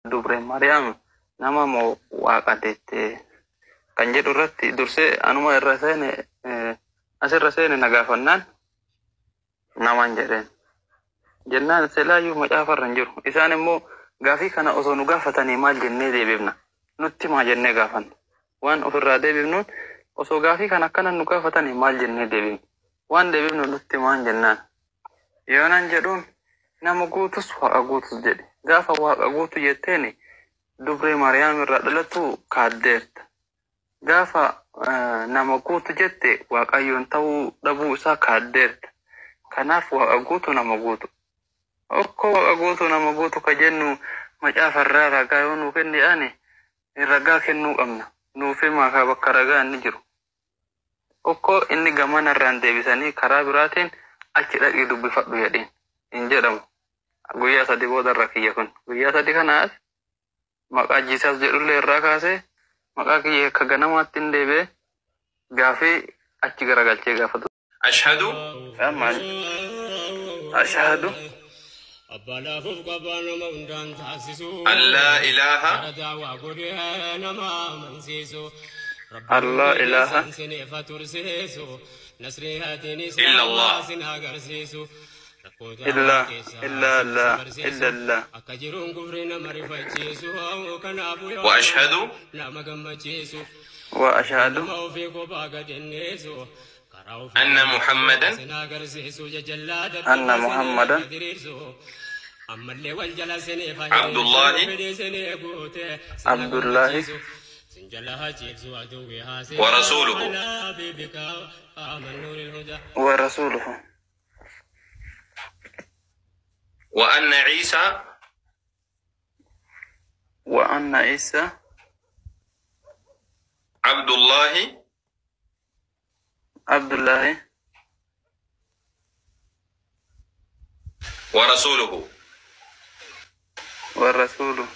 dubre Mariam nama mo waaqatette kan jedhu irratti dursee anuma irra seene asirra seene nagaafannaan namaan jedheen jennaan selaayyuu macaafarra hin jiru. Isaan immoo gaafii kana osoo nu gaafatanii maal jennee deebifna nutti maa jennee gaafanna waan ofirraa deebifnuun osoo gaafii kana akkana nu gaafatanii maal jennee deebifna waan deebifnu nutti maan jennaan yoonaan jedhuun nama guutus waaqa guutus jedhe gaafa waaqa guutu jetteeni dubre Mariam irraa dhalatu kaaddeerta gaafa nama guutu jette waaqayyoon ta'uu dhabuu isaa kaaddeerta kanaaf waaqa guutu nama guutu okko waaqa guutu nama guutu ka jennu macaafarraa ragaa yoo nuu kenni'aane ragaa kennuu qabna nuufi maakaa bakka ragaa inni jiru okko inni gamanarraan deebisanii karaa biraatiin achi dhaqii dubbifadhu jedheen hin jedhamu guyyaa sadii boodarra kiyya kun guyyaa sadii kanaas maqaa jiisaas jedhullee irraa kaasee maqaa kiyya akka ganamaatti hin deebi'e gaafii achi garagalchee gaafatu. Ashhadu أن لا إله إلا الله إلا الله وأشهد أن محمدا عبد الله ورسوله وأن عيسى عبد الله ورسوله